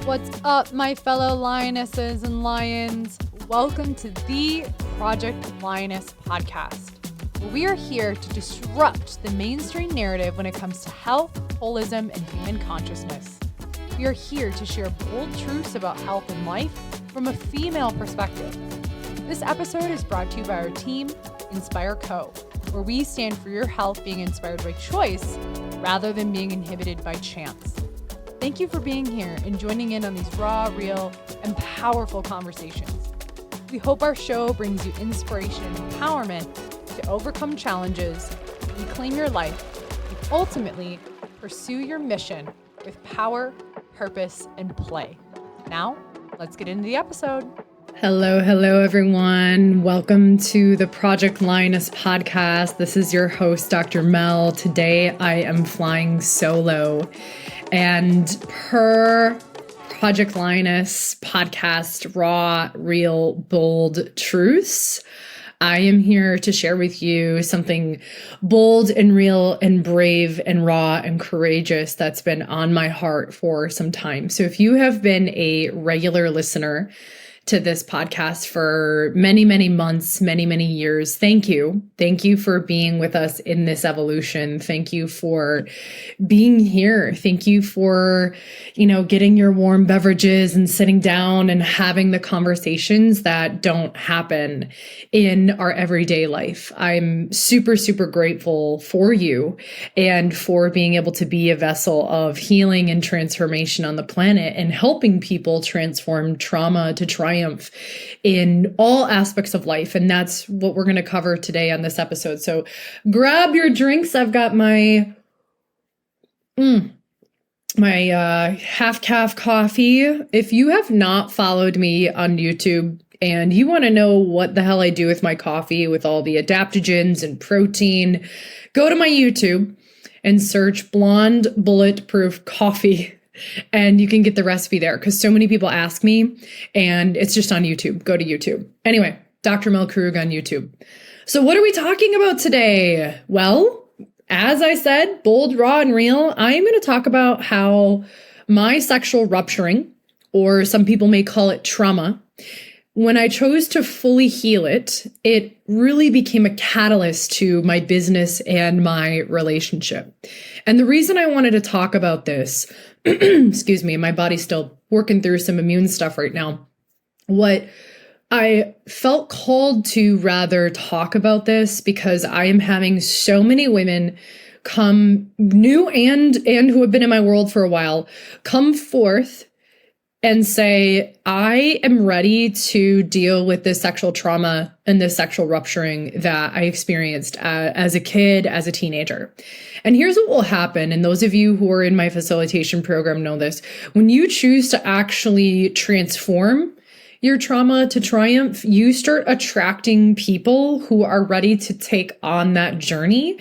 What's up, my fellow lionesses and lions? Welcome to the Project Lioness podcast, where we are here to disrupt the mainstream narrative when it comes to health, holism, and human consciousness. We are here to share bold truths about health and life from a female perspective. This episode is brought to you by our team, Inspire Co., where we stand for your health being inspired by choice rather than being inhibited by chance. Thank you for being here and joining in on these raw, real, and powerful conversations. We hope our show brings you inspiration and empowerment to overcome challenges, reclaim your life, and ultimately pursue your mission with power, purpose, and play. Now, let's get into the episode. Hello, everyone. Welcome to the Project Lioness podcast. This is your host, Dr. Mel. Today, I am flying solo. And per Project Lioness podcast, raw, real, bold truths, I am here to share with you something bold and real and brave and raw and courageous that's been on my heart for some time. So if you have been a regular listener to this podcast for many, many months, many, many years, thank you. Thank you for being with us in this evolution. Thank you for being here. Thank you for, getting your warm beverages and sitting down and having the conversations that don't happen in our everyday life. I'm super, super grateful for you and for being able to be a vessel of healing and transformation on the planet and helping people transform trauma to triumph in all aspects of life. And that's what we're going to cover today on this episode. So grab your drinks. I've got my half-calf coffee. If you have not followed me on YouTube and you want to know what the hell I do with my coffee with all the adaptogens and protein, go to my YouTube and search Blonde Bulletproof Coffee. And you can get the recipe there because so many people ask me and it's just on YouTube. Go to YouTube. Anyway, Dr. Mel Krug on YouTube. So what are we talking about today? Well, as I said, bold, raw, and real, I'm going to talk about how my sexual rupturing, or some people may call it trauma, when I chose to fully heal it, it really became a catalyst to my business and my relationship. And the reason I wanted to talk about this, excuse me, my body's still working through some immune stuff right now. What I felt called to rather talk about this because I am having so many women come new and who have been in my world for a while, come forth and say, I am ready to deal with this sexual trauma and this sexual rupturing that I experienced as a kid, as a teenager. And here's what will happen. And those of you who are in my facilitation program know this. When you choose to actually transform your trauma to triumph, you start attracting people who are ready to take on that journey.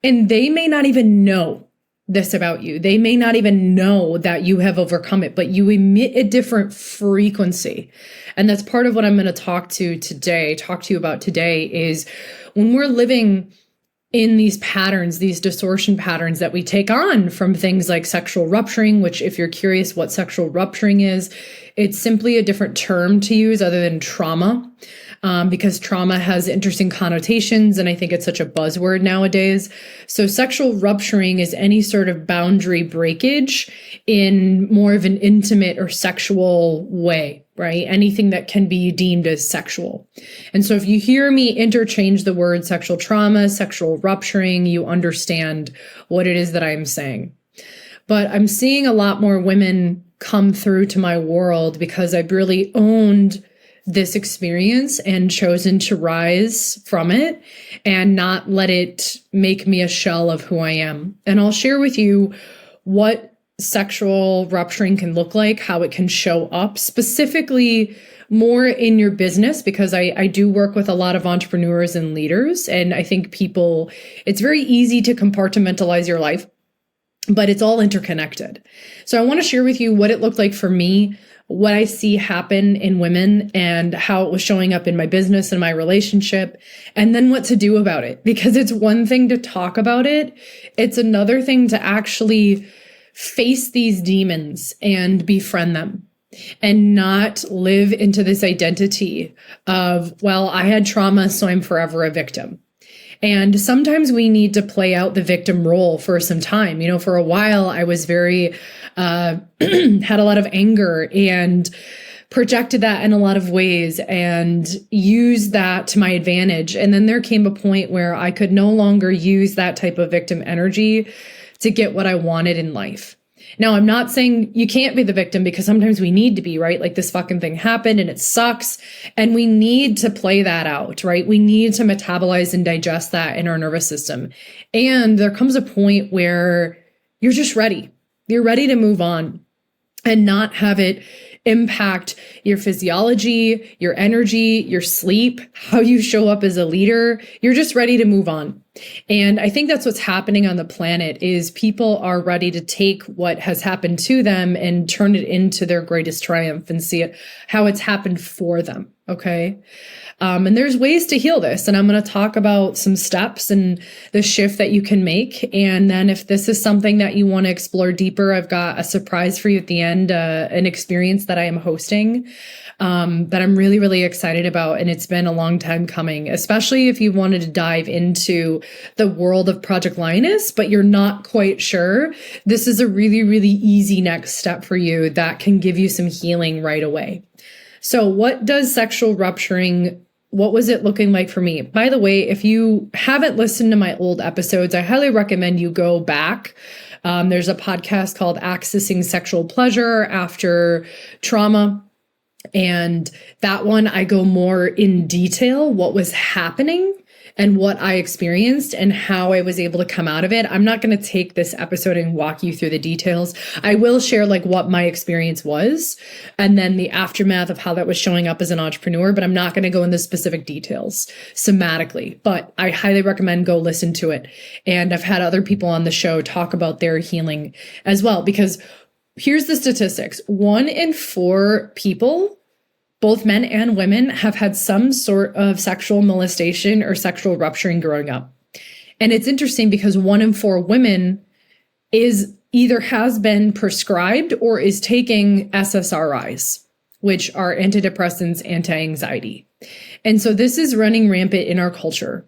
And they may not even know this about you. They may not even know that you have overcome it, but you emit a different frequency. And that's part of what I'm going to talk to you about today is when we're living in these patterns, these distortion patterns that we take on from things like sexual rupturing, which if you're curious what sexual rupturing is, it's simply a different term to use other than trauma. Because trauma has interesting connotations, and I think it's such a buzzword nowadays. So sexual rupturing is any sort of boundary breakage in more of an intimate or sexual way, right? Anything that can be deemed as sexual. And so if you hear me interchange the word sexual trauma, sexual rupturing, you understand what it is that I'm saying. But I'm seeing a lot more women come through to my world because I've really owned this experience and chosen to rise from it and not let it make me a shell of who I am. And I'll share with you what sexual rupturing can look like, how it can show up specifically more in your business, because I do work with a lot of entrepreneurs and leaders. And I think it's very easy to compartmentalize your life, but it's all interconnected. So I want to share with you what it looked like for me, what I see happen in women and how it was showing up in my business and my relationship, and then what to do about it. Because it's one thing to talk about it. It's another thing to actually face these demons and befriend them and not live into this identity of, well, I had trauma, so I'm forever a victim. And sometimes we need to play out the victim role for some time. For a while, I was very, had a lot of anger and projected that in a lot of ways and used that to my advantage. And then there came a point where I could no longer use that type of victim energy to get what I wanted in life. Now, I'm not saying you can't be the victim, because sometimes we need to be, right? Like, this fucking thing happened and it sucks. And we need to play that out, right? We need to metabolize and digest that in our nervous system. And there comes a point where you're just ready. You're ready to move on and not have it impact your physiology, your energy, your sleep, how you show up as a leader. You're just ready to move on. And I think that's what's happening on the planet, is people are ready to take what has happened to them and turn it into their greatest triumph and see it, how it's happened for them. Okay. And there's ways to heal this. And I'm going to talk about some steps and the shift that you can make. And then if this is something that you want to explore deeper, I've got a surprise for you at the end, an experience that I am hosting that I'm really, really excited about. And it's been a long time coming, especially if you wanted to dive into the world of Project Lioness, but you're not quite sure. This is a really, really easy next step for you that can give you some healing right away. So what does sexual rupturing, what was it looking like for me? By the way, if you haven't listened to my old episodes, I highly recommend you go back. There's a podcast called Accessing Sexual Pleasure After Trauma. And that one, I go more in detail what was happening and what I experienced and how I was able to come out of it. I'm not going to take this episode and walk you through the details. I will share like what my experience was and then the aftermath of how that was showing up as an entrepreneur, but I'm not going to go into specific details somatically, but I highly recommend go listen to it. And I've had other people on the show talk about their healing as well, because here's the statistics. 1 in 4 people, both men and women, have had some sort of sexual molestation or sexual rupturing growing up. And it's interesting because 1 in 4 women is either has been prescribed or is taking SSRIs, which are antidepressants, anti-anxiety. And so this is running rampant in our culture.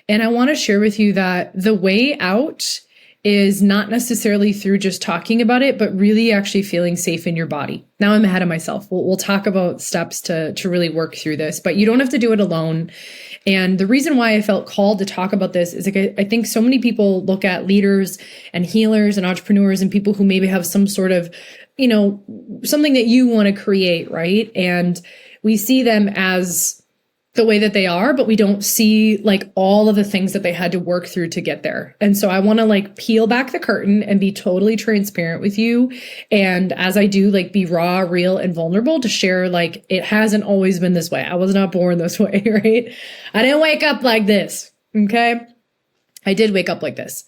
And I want to share with you that the way out is not necessarily through just talking about it, but really actually feeling safe in your body. Now I'm ahead of myself. We'll talk about steps to really work through this, but you don't have to do it alone. And the reason why I felt called to talk about this is like, I think so many people look at leaders and healers and entrepreneurs and people who maybe have some sort of, something that you want to create, right? And we see them as the way that they are, but we don't see like all of the things that they had to work through to get there. And so I want to like peel back the curtain and be totally transparent with you. And as I do, like be raw, real, and vulnerable to share, like it hasn't always been this way. I was not born this way, right? I didn't wake up like this. Okay. I did wake up like this.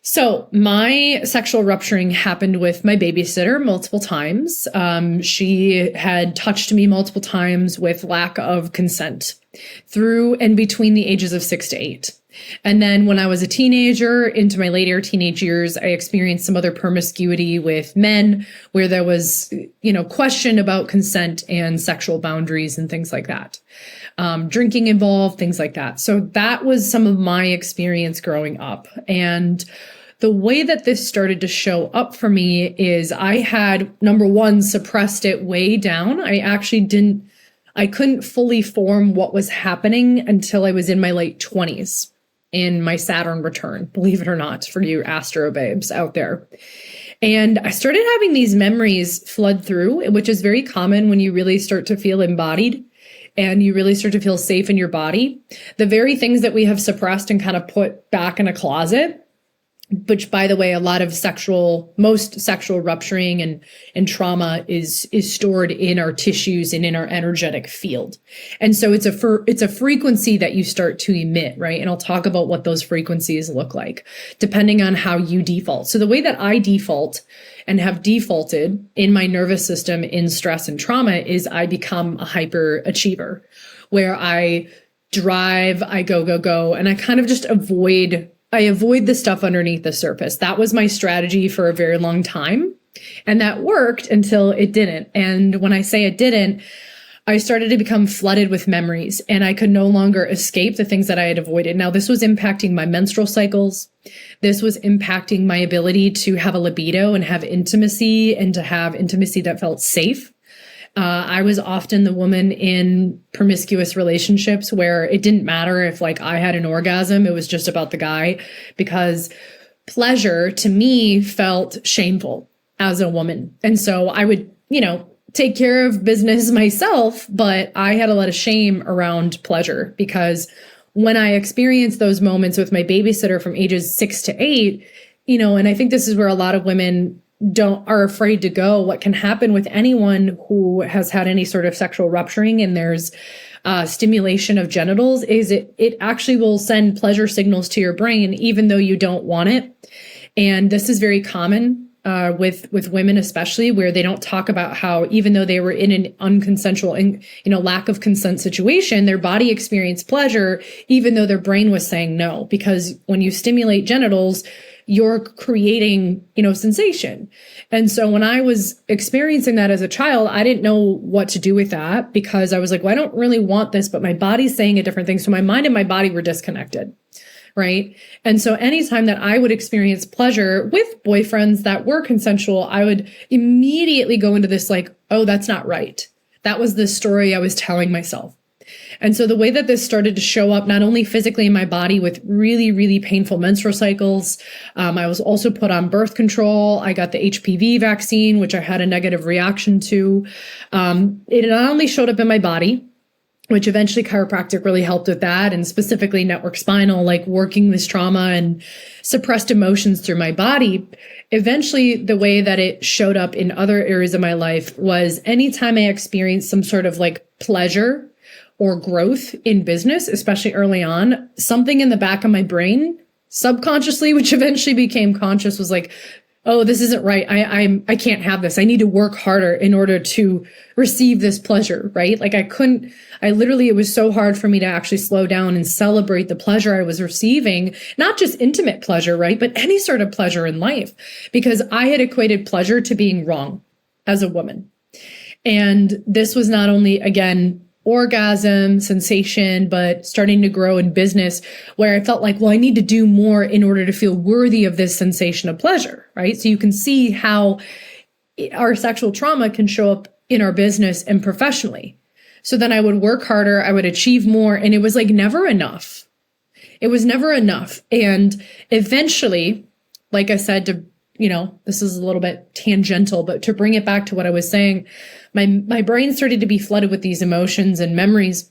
So my sexual rupturing happened with my babysitter multiple times. She had touched me multiple times with lack of consent through and between the ages of 6 to 8. And then when I was a teenager into my later teenage years, I experienced some other promiscuity with men where there was, question about consent and sexual boundaries and things like that. Drinking involved, things like that. So that was some of my experience growing up. And the way that this started to show up for me is I had, number one, suppressed it way down. I couldn't fully form what was happening until I was in my late 20s in my Saturn return, believe it or not, for you Astro babes out there. And I started having these memories flood through, which is very common when you really start to feel embodied and you really start to feel safe in your body. The very things that we have suppressed and kind of put back in a closet, which, by the way, most sexual rupturing and trauma is stored in our tissues and in our energetic field. And so it's a frequency that you start to emit, right? And I'll talk about what those frequencies look like, depending on how you default. So the way that I default and have defaulted in my nervous system in stress and trauma is I become a hyper achiever, where I drive, I go, and I kind of just avoid I avoid the stuff underneath the surface. That was my strategy for a very long time. And that worked until it didn't. And when I say it didn't, I started to become flooded with memories, and I could no longer escape the things that I had avoided. Now, this was impacting my menstrual cycles. This was impacting my ability to have a libido and have intimacy, and to have intimacy that felt safe. I was often the woman in promiscuous relationships where it didn't matter if like I had an orgasm, it was just about the guy, because pleasure to me felt shameful as a woman. And so I would, take care of business myself, but I had a lot of shame around pleasure, because when I experienced those moments with my babysitter from ages 6 to 8, and I think this is where a lot of women are afraid to go. What can happen with anyone who has had any sort of sexual rupturing and there's stimulation of genitals is it actually will send pleasure signals to your brain, even though you don't want it. And this is very common with women, especially, where they don't talk about how even though they were in an unconsensual, lack of consent situation, their body experienced pleasure, even though their brain was saying no. Because when you stimulate genitals, you're creating, sensation. And so when I was experiencing that as a child, I didn't know what to do with that, because I was like, well, I don't really want this, but my body's saying a different thing. So my mind and my body were disconnected. Right. And so anytime that I would experience pleasure with boyfriends that were consensual, I would immediately go into this like, oh, that's not right. That was the story I was telling myself. And so the way that this started to show up, not only physically in my body with really, really painful menstrual cycles, I was also put on birth control. I got the HPV vaccine, which I had a negative reaction to. It not only showed up in my body, which eventually chiropractic really helped with that, and specifically network spinal, like working this trauma and suppressed emotions through my body. Eventually, the way that it showed up in other areas of my life was anytime I experienced some sort of like pleasure or growth in business, especially early on, something in the back of my brain, subconsciously, which eventually became conscious, was like, oh, this isn't right. I can't have this. I need to work harder in order to receive this pleasure, right? Like it was so hard for me to actually slow down and celebrate the pleasure I was receiving, not just intimate pleasure, right? But any sort of pleasure in life, because I had equated pleasure to being wrong as a woman. And this was not only, again, orgasm, sensation, but starting to grow in business where I felt like, well, I need to do more in order to feel worthy of this sensation of pleasure, right? So you can see how our sexual trauma can show up in our business and professionally. So then I would work harder, I would achieve more, and it was like never enough. It was never enough. And eventually, like I said, this is a little bit tangential, but to bring it back to what I was saying, my brain started to be flooded with these emotions and memories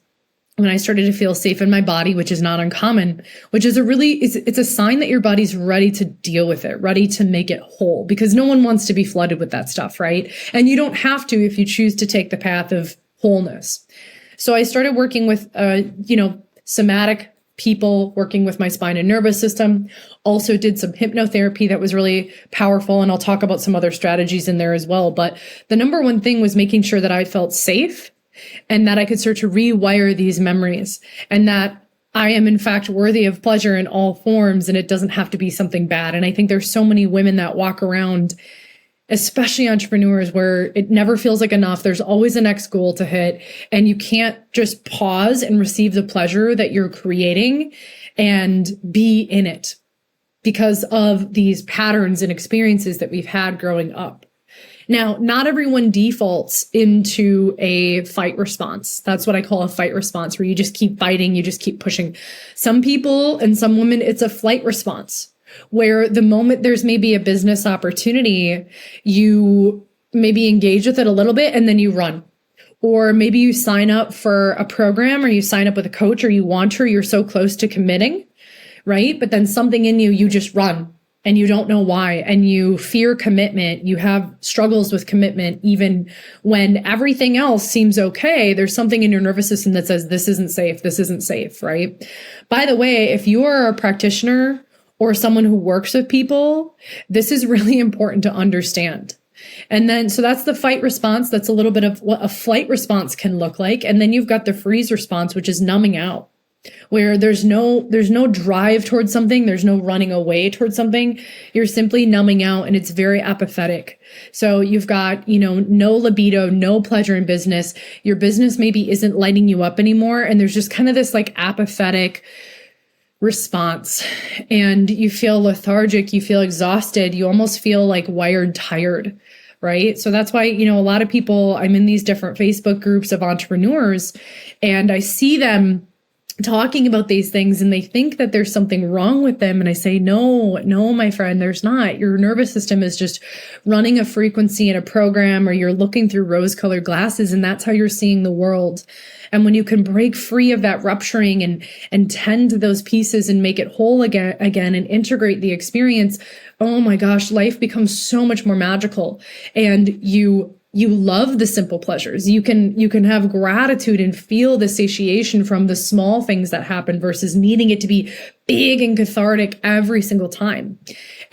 when I started to feel safe in my body, which is not uncommon, which is it's a sign that your body's ready to deal with it, ready to make it whole, because no one wants to be flooded with that stuff, right? And you don't have to if you choose to take the path of wholeness. So I started working with, somatic people, working with my spine and nervous system, also did some hypnotherapy that was really powerful. And I'll talk about some other strategies in there as well. But the number one thing was making sure that I felt safe and that I could start to rewire these memories, and that I am in fact worthy of pleasure in all forms, and it doesn't have to be something bad. And I think there's so many women that walk around, especially entrepreneurs, where it never feels like enough. There's always a next goal to hit, and you can't just pause and receive the pleasure that you're creating and be in it because of these patterns and experiences that we've had growing up. Now, not everyone defaults into a fight response. That's what I call a fight response, where you just keep fighting, you just keep pushing. Some people and some women, it's a flight response, where the moment there's maybe a business opportunity, you maybe engage with it a little bit and then you run. Or maybe you sign up for a program, or you sign up with a coach, or you want to, or you're so close to committing, right? But then something in you just run. And you don't know why, and you fear commitment. You have struggles with commitment, even when everything else seems okay. There's something in your nervous system that says, this isn't safe, right? By the way, if you are a practitioner or someone who works with people, this is really important to understand. And then, so that's the fight response. That's a little bit of what a flight response can look like. And then you've got the freeze response, which is numbing out. where there's no drive towards something. There's no running away towards something. You're simply numbing out, and it's very apathetic. So you've got, no libido, no pleasure in business. Your business maybe isn't lighting you up anymore. And there's just kind of this like apathetic response, and you feel lethargic. You feel exhausted. You almost feel like wired tired. Right. So that's why, a lot of people, I'm in these different Facebook groups of entrepreneurs, and I see them talking about these things and they think that there's something wrong with them. And I say, no, my friend, there's not. Your nervous system is just running a frequency in a program, or you're looking through rose-colored glasses, and that's how you're seeing the world. And when you can break free of that rupturing and tend to those pieces and make it whole again and integrate the experience, oh my gosh, life becomes so much more magical. And you love the simple pleasures. You can have gratitude and feel the satiation from the small things that happen versus needing it to be big and cathartic every single time.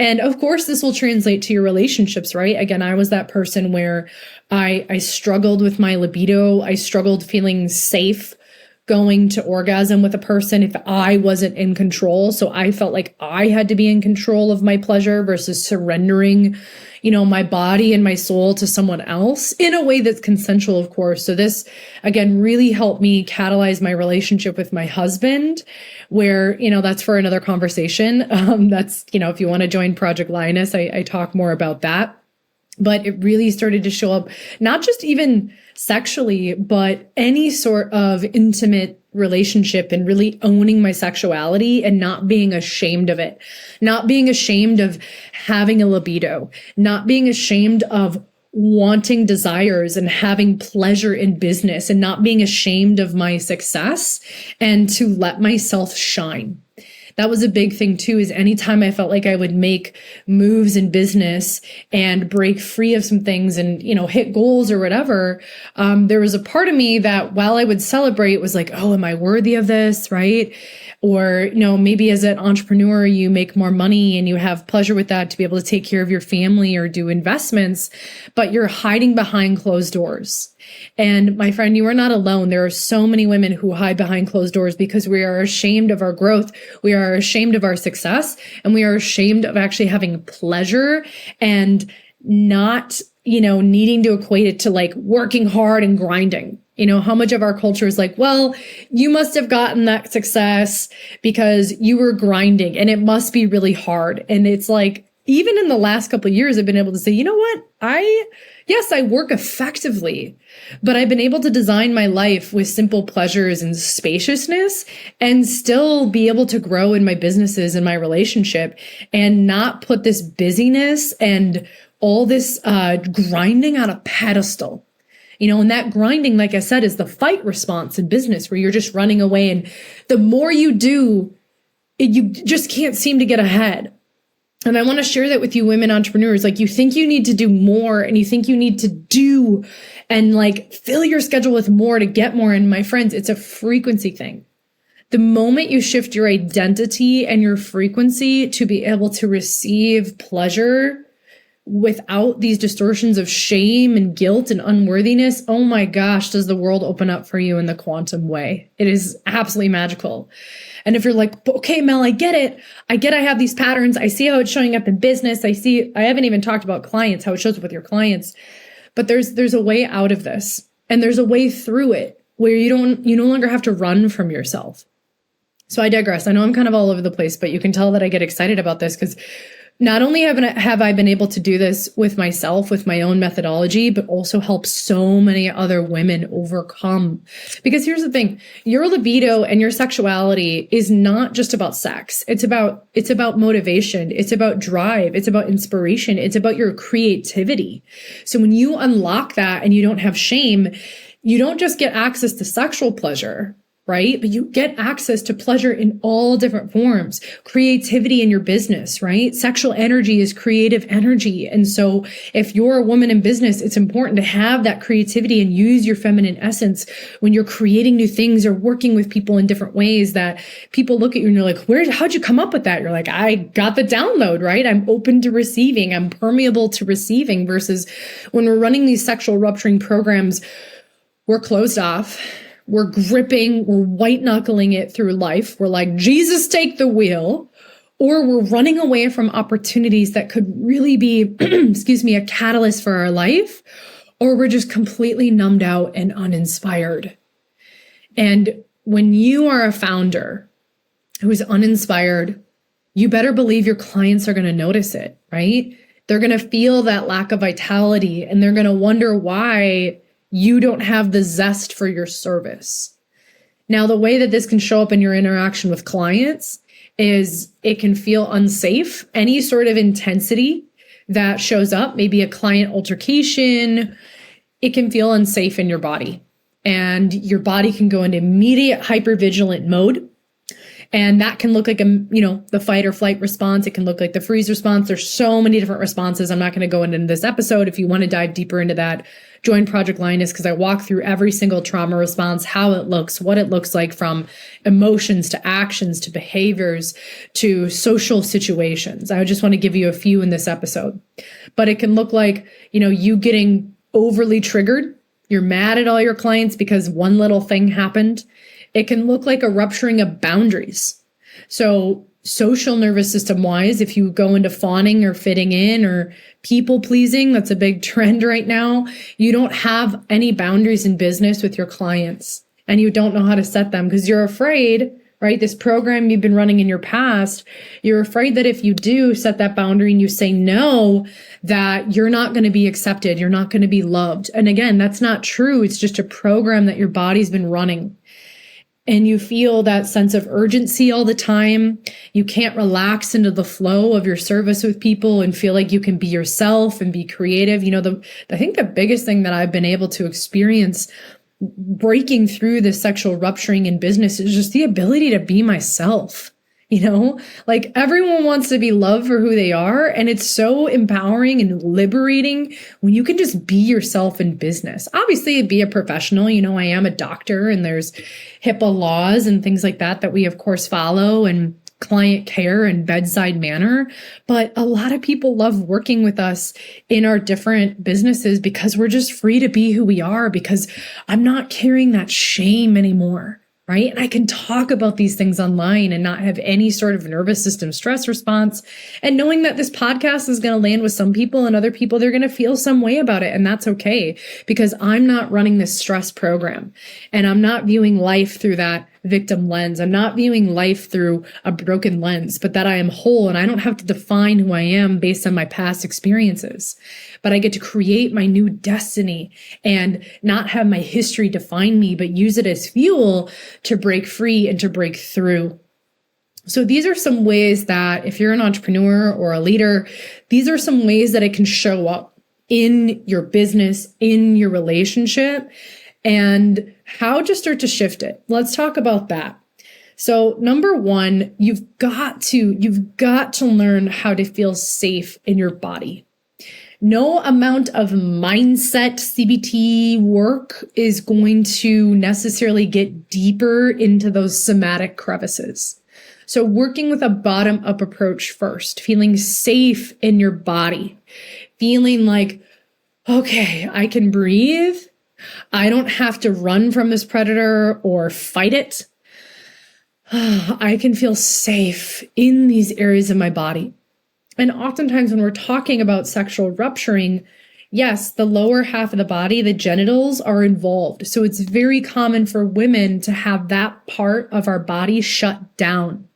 And of course, this will translate to your relationships, right? Again, I was that person where I struggled with my libido. I struggled feeling safe going to orgasm with a person if I wasn't in control. So I felt like I had to be in control of my pleasure versus surrendering, my body and my soul to someone else in a way that's consensual, of course. So this, again, really helped me catalyze my relationship with my husband, where, that's for another conversation. That's, if you want to join Project Lioness, I talk more about that. But it really started to show up, not just even sexually, but any sort of intimate relationship, and really owning my sexuality and not being ashamed of it, not being ashamed of having a libido, not being ashamed of wanting desires and having pleasure in business, and not being ashamed of my success, and to let myself shine. That was a big thing too, is anytime I felt like I would make moves in business and break free of some things and, hit goals or whatever, there was a part of me that while I would celebrate was like, oh, am I worthy of this? Right. Or, maybe as an entrepreneur, you make more money and you have pleasure with that to be able to take care of your family or do investments, but you're hiding behind closed doors. And my friend, you are not alone. There are so many women who hide behind closed doors because we are ashamed of our growth. We are ashamed of our success, and we are ashamed of actually having pleasure and not, needing to equate it to like working hard and grinding. How much of our culture is like, well, you must have gotten that success because you were grinding and it must be really hard. And it's like, even in the last couple of years, I've been able to say, you know what? Yes, I work effectively, but I've been able to design my life with simple pleasures and spaciousness and still be able to grow in my businesses and my relationship, and not put this busyness and all this grinding on a pedestal. And that grinding, like I said, is the fight response in business, where you're just running away. And the more you do, you just can't seem to get ahead. And I want to share that with you women entrepreneurs. Like, you think you need to do more, and you think you need to do and like fill your schedule with more to get more. And my friends, it's a frequency thing. The moment you shift your identity and your frequency to be able to receive pleasure without these distortions of shame and guilt and unworthiness, oh my gosh, does the world open up for you in the quantum way. It is absolutely magical. And if you're like, okay, Mel, I get it. I have these patterns. I see how it's showing up in business. I haven't even talked about clients, how it shows up with your clients, but there's a way out of this, and there's a way through it where you no longer have to run from yourself. So I digress. I know I'm kind of all over the place, but you can tell that I get excited about this because not only have I been able to do this with myself, with my own methodology, but also help so many other women overcome. Because here's the thing, your libido and your sexuality is not just about sex. It's about motivation. It's about drive. It's about inspiration. It's about your creativity. So when you unlock that and you don't have shame, you don't just get access to sexual pleasure, right? But you get access to pleasure in all different forms, creativity in your business, right? Sexual energy is creative energy. And so if you're a woman in business, it's important to have that creativity and use your feminine essence when you're creating new things or working with people in different ways that people look at you and you're like, how'd you come up with that? You're like, I got the download, right? I'm open to receiving. I'm permeable to receiving, versus when we're running these sexual rupturing programs, we're closed off. we're gripping, we're white knuckling it through life. We're like, Jesus, take the wheel. Or we're running away from opportunities that could really be, a catalyst for our life. Or we're just completely numbed out and uninspired. And when you are a founder who is uninspired, you better believe your clients are going to notice it, right? They're going to feel that lack of vitality, and they're going to wonder why you don't have the zest for your service. Now, the way that this can show up in your interaction with clients is it can feel unsafe. Any sort of intensity that shows up, maybe a client altercation, it can feel unsafe in your body. And your body can go into immediate hypervigilant mode. And that can look like the fight or flight response. It can look like the freeze response. There's so many different responses. I'm not going to go into this episode. If you want to dive deeper into that, join Project Lioness, because I walk through every single trauma response, how it looks, what it looks like, from emotions to actions to behaviors to social situations. I just want to give you a few in this episode. But it can look like, you getting overly triggered. You're mad at all your clients because one little thing happened. It can look like a rupturing of boundaries. So social nervous system wise, if you go into fawning or fitting in or people pleasing, that's a big trend right now. You don't have any boundaries in business with your clients, and you don't know how to set them because you're afraid, right? This program you've been running in your past, you're afraid that if you do set that boundary and you say no, that you're not going to be accepted. You're not going to be loved. And again, that's not true. It's just a program that your body's been running. And you feel that sense of urgency all the time. You can't relax into the flow of your service with people and feel like you can be yourself and be creative. I think the biggest thing that I've been able to experience breaking through this sexual rupturing in business is just the ability to be myself. Like everyone wants to be loved for who they are. And it's so empowering and liberating when you can just be yourself in business. Obviously, be a professional. I am a doctor, and there's HIPAA laws and things like that we of course follow, and client care and bedside manner. But a lot of people love working with us in our different businesses because we're just free to be who we are, because I'm not carrying that shame anymore. Right? And I can talk about these things online and not have any sort of nervous system stress response. And knowing that this podcast is going to land with some people, and other people, they're going to feel some way about it. And that's okay, because I'm not running this stress program, and I'm not viewing life through that victim lens. I'm not viewing life through a broken lens, but that I am whole, and I don't have to define who I am based on my past experiences. But I get to create my new destiny and not have my history define me, but use it as fuel to break free and to break through. So these are some ways that if you're an entrepreneur or a leader, these are some ways that it can show up in your business, in your relationship, and how to start to shift it. Let's talk about that. So number one, you've got to learn how to feel safe in your body. No amount of mindset CBT work is going to necessarily get deeper into those somatic crevices. So working with a bottom-up approach first, feeling safe in your body, feeling like, okay, I can breathe. I don't have to run from this predator or fight it. I can feel safe in these areas of my body. And oftentimes when we're talking about sexual rupturing, yes, the lower half of the body, the genitals, are involved. So it's very common for women to have that part of our body shut down.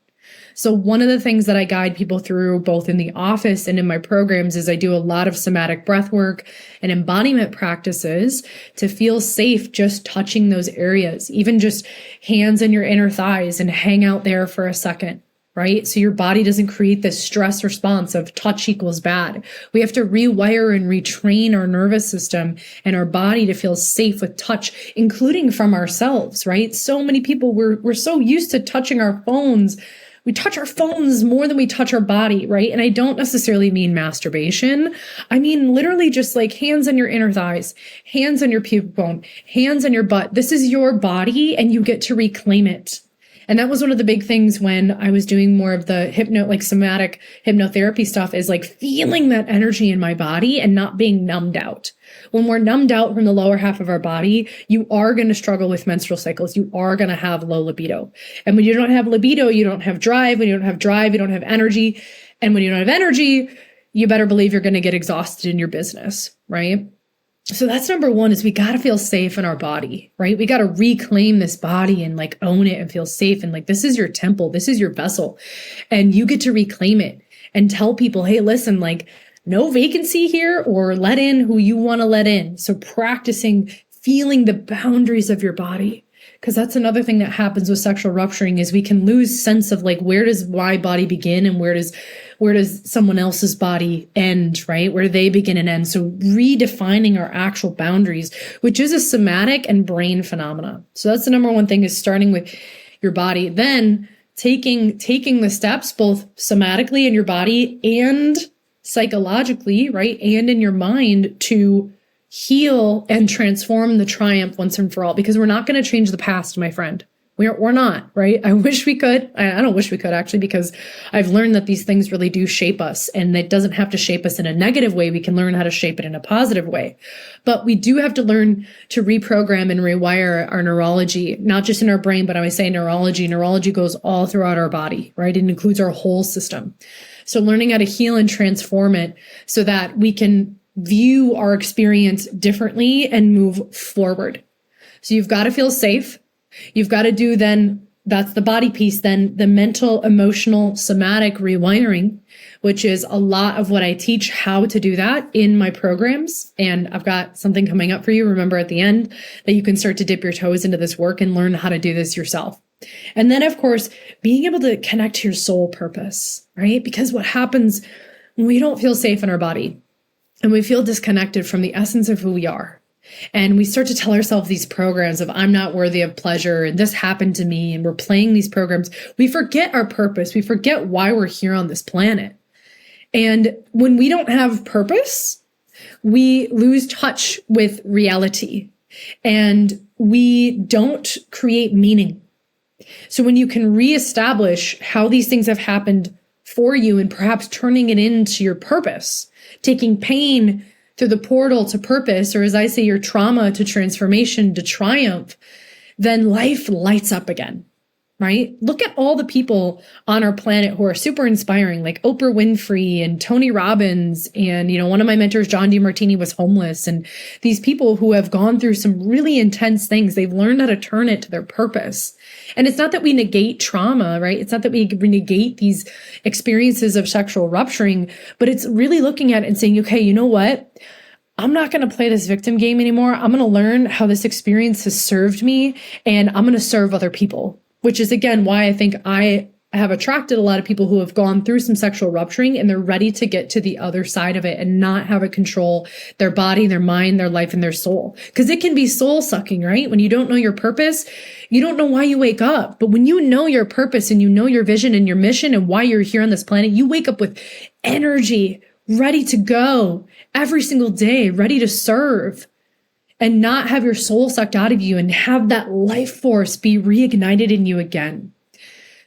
So one of the things that I guide people through, both in the office and in my programs, is I do a lot of somatic breath work and embodiment practices to feel safe just touching those areas, even just hands in your inner thighs, and hang out there for a second. Right? So your body doesn't create this stress response of touch equals bad. We have to rewire and retrain our nervous system and our body to feel safe with touch, including from ourselves, right? So many people, we're so used to touching our phones. We touch our phones more than we touch our body, right? And I don't necessarily mean masturbation. I mean literally just like hands on your inner thighs, hands on your pubic bone, hands on your butt. This is your body, and you get to reclaim it. And that was one of the big things when I was doing more of the somatic hypnotherapy stuff, is like feeling that energy in my body and not being numbed out. When we're numbed out from the lower half of our body, you are going to struggle with menstrual cycles. You are going to have low libido. And when you don't have libido, you don't have drive. When you don't have drive, you don't have energy. And when you don't have energy, you better believe you're going to get exhausted in your business, right? So that's number one, is we got to feel safe in our body, right? We got to reclaim this body and like own it and feel safe. And like, this is your temple. This is your vessel. And you get to reclaim it and tell people, hey, listen, like no vacancy here, or let in who you want to let in. So practicing feeling the boundaries of your body. Because that's another thing that happens with sexual rupturing, is we can lose sense of like, where does my body begin and where does someone else's body end, right? Where do they begin and end? So redefining our actual boundaries, which is a somatic and brain phenomena. So that's the number one thing, is starting with your body. Then taking the steps both somatically in your body and psychologically, right? And in your mind to heal and transform the triumph once and for all, because we're not going to change the past, my friend. We're not, right? I wish we could. I don't wish we could, actually, because I've learned that these things really do shape us, and it doesn't have to shape us in a negative way. We can learn how to shape it in a positive way. But we do have to learn to reprogram and rewire our neurology, not just in our brain, but when I say neurology goes all throughout our body, right? It includes our whole system. So learning how to heal and transform it so that we can view our experience differently and move forward. So you've got to feel safe. You've got to do then, that's the body piece, then the mental, emotional, somatic rewiring, which is a lot of what I teach how to do that in my programs. And I've got something coming up for you. Remember at the end that you can start to dip your toes into this work and learn how to do this yourself. And then, of course, being able to connect to your soul purpose, right? Because what happens when we don't feel safe in our body and we feel disconnected from the essence of who we are, and we start to tell ourselves these programs of I'm not worthy of pleasure and this happened to me, and we're playing these programs, we forget our purpose. We forget why we're here on this planet. And when we don't have purpose, we lose touch with reality and we don't create meaning. So when you can reestablish how these things have happened for you and perhaps turning it into your purpose, taking pain through the portal to purpose, or as I say, your trauma to transformation to triumph, then life lights up again, right? Look at all the people on our planet who are super inspiring, like Oprah Winfrey and Tony Robbins. And, one of my mentors, John DeMartini, was homeless. And these people who have gone through some really intense things, they've learned how to turn it to their purpose. And it's not that we negate trauma, right? It's not that we negate these experiences of sexual rupturing, but it's really looking at it and saying, okay, you know what? I'm not going to play this victim game anymore. I'm going to learn how this experience has served me, and I'm going to serve other people, which is, again, why I think I have attracted a lot of people who have gone through some sexual rupturing and they're ready to get to the other side of it and not have it control their body, their mind, their life, and their soul. Because it can be soul sucking, right? When you don't know your purpose, you don't know why you wake up. But when you know your purpose and you know your vision and your mission and why you're here on this planet, you wake up with energy, ready to go every single day, ready to serve, and not have your soul sucked out of you and have that life force be reignited in you again.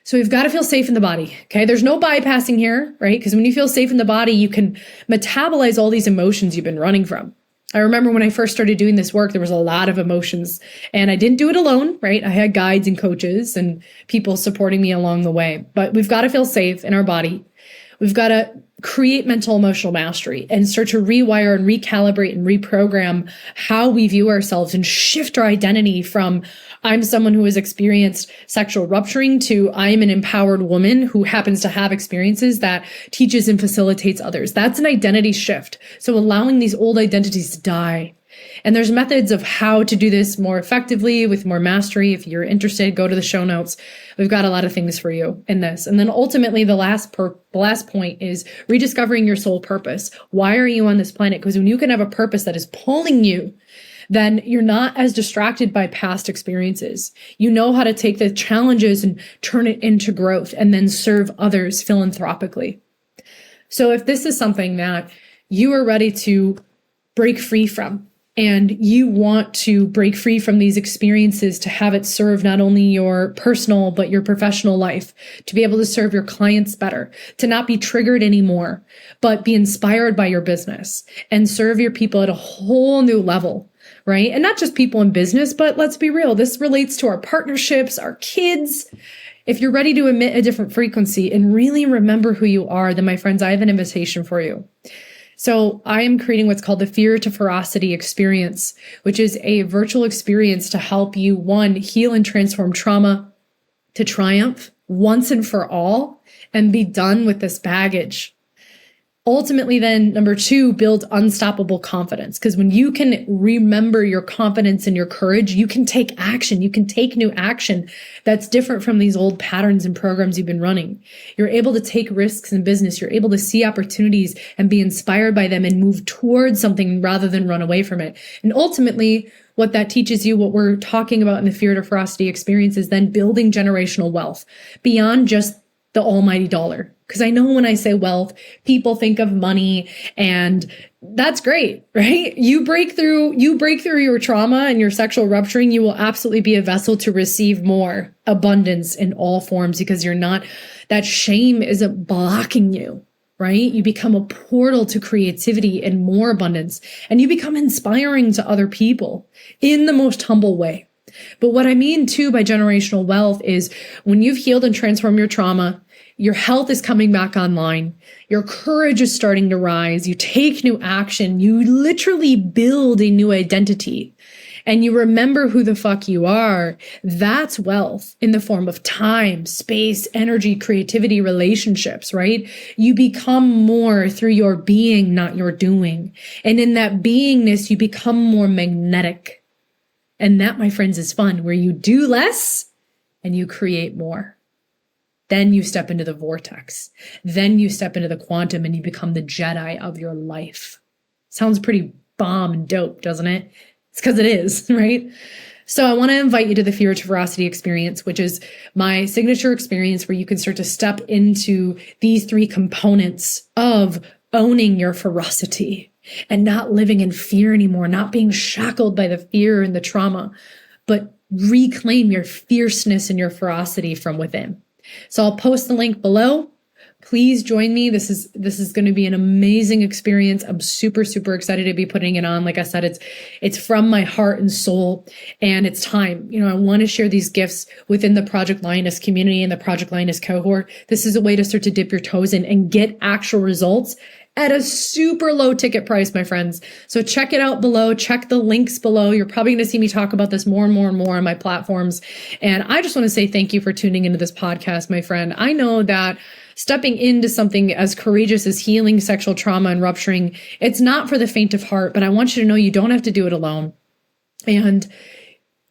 So we've got to feel safe in the body. Okay. There's no bypassing here, right? Because when you feel safe in the body, you can metabolize all these emotions you've been running from. I remember when I first started doing this work, there was a lot of emotions, and I didn't do it alone, right? I had guides and coaches and people supporting me along the way, but we've got to feel safe in our body. We've got to create mental emotional mastery and start to rewire and recalibrate and reprogram how we view ourselves and shift our identity from I'm someone who has experienced sexual rupturing to I'm an empowered woman who happens to have experiences that teaches and facilitates others. That's an identity shift. So allowing these old identities to die. And there's methods of how to do this more effectively with more mastery. If you're interested, go to the show notes. We've got a lot of things for you in this. And then ultimately, the last point is rediscovering your soul purpose. Why are you on this planet? Because when you can have a purpose that is pulling you, then you're not as distracted by past experiences. You know how to take the challenges and turn it into growth and then serve others philanthropically. So if this is something that you are ready to break free from, and you want to break free from these experiences to have it serve not only your personal, but your professional life, to be able to serve your clients better, to not be triggered anymore, but be inspired by your business and serve your people at a whole new level, right? And not just people in business, but let's be real. This relates to our partnerships, our kids. If you're ready to emit a different frequency and really remember who you are, then my friends, I have an invitation for you. So I am creating what's called the Fear to Ferocity experience, which is a virtual experience to help you, one, heal and transform trauma to triumph once and for all and be done with this baggage. Ultimately, then, number two, build unstoppable confidence. Because when you can remember your confidence and your courage, you can take action. You can take new action that's different from these old patterns and programs you've been running. You're able to take risks in business. You're able to see opportunities and be inspired by them and move towards something rather than run away from it. And ultimately, what that teaches you, what we're talking about in the Fear to Ferocity experience, is then building generational wealth beyond just the almighty dollar. Because I know when I say wealth, people think of money, and that's great, right? You break through your trauma and your sexual rupturing, you will absolutely be a vessel to receive more abundance in all forms, because that shame isn't blocking you, right? You become a portal to creativity and more abundance, and you become inspiring to other people in the most humble way. But what I mean too by generational wealth is when you've healed and transformed your trauma, your health is coming back online, your courage is starting to rise, you take new action, you literally build a new identity, and you remember who the fuck you are. That's wealth in the form of time, space, energy, creativity, relationships, right? You become more through your being, not your doing. And in that beingness, you become more magnetic. And that, my friends, is fun, where you do less and you create more. Then you step into the vortex. Then you step into the quantum and you become the Jedi of your life. Sounds pretty bomb and dope, doesn't it? It's because it is, right? So I want to invite you to the Fear to Ferocity experience, which is my signature experience where you can start to step into these three components of owning your ferocity and not living in fear anymore, not being shackled by the fear and the trauma, but reclaim your fierceness and your ferocity from within. So I'll post the link below. Please join me. This is going to be an amazing experience. I'm super, super excited to be putting it on. Like I said, it's from my heart and soul, and it's time. I want to share these gifts within the Project Lioness community and the Project Lioness Cohort. This is a way to start to dip your toes in and get actual results at a super low ticket price, my friends. So check it out below. Check the links below. You're probably going to see me talk about this more and more and more on my platforms. And I just want to say thank you for tuning into this podcast, my friend. I know that stepping into something as courageous as healing sexual trauma and rupturing, it's not for the faint of heart, but I want you to know you don't have to do it alone. And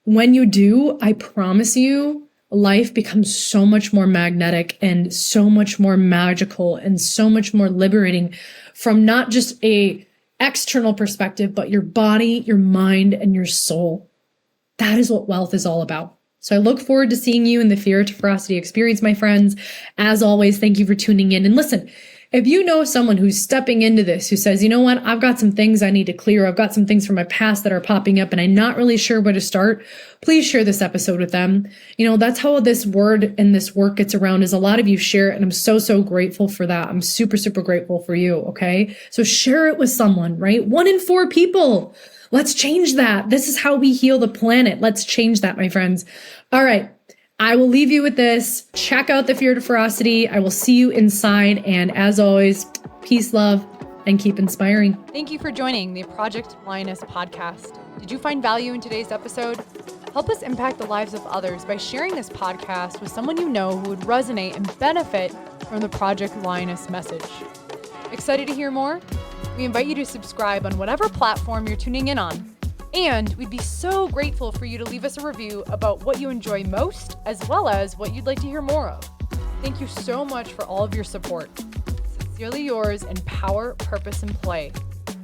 when you do, I promise you, life becomes so much more magnetic and so much more magical and so much more liberating from not just a external perspective, but your body, your mind, and your soul. That is what wealth is all about. So I look forward to seeing you in the Fear to Ferocity experience, my friends. As always, thank you for tuning in. And listen, if you know someone who's stepping into this, who says, you know what, I've got some things I need to clear. I've got some things from my past that are popping up and I'm not really sure where to start. Please share this episode with them. That's how this word and this work gets around, is a lot of you share it. And I'm so, so grateful for that. I'm super, super grateful for you. Okay. So share it with someone, right? 1 in 4 people. Let's change that. This is how we heal the planet. Let's change that, my friends. All right. I will leave you with this. Check out the Fear to Ferocity. I will see you inside. And as always, peace, love, and keep inspiring. Thank you for joining the Project Lioness podcast. Did you find value in today's episode? Help us impact the lives of others by sharing this podcast with someone you know who would resonate and benefit from the Project Lioness message. Excited to hear more? We invite you to subscribe on whatever platform you're tuning in on. And we'd be so grateful for you to leave us a review about what you enjoy most, as well as what you'd like to hear more of. Thank you so much for all of your support. Sincerely yours in power, purpose, and play.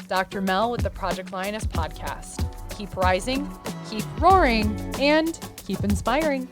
Dr. Mel with the Project Lioness podcast. Keep rising, keep roaring, and keep inspiring.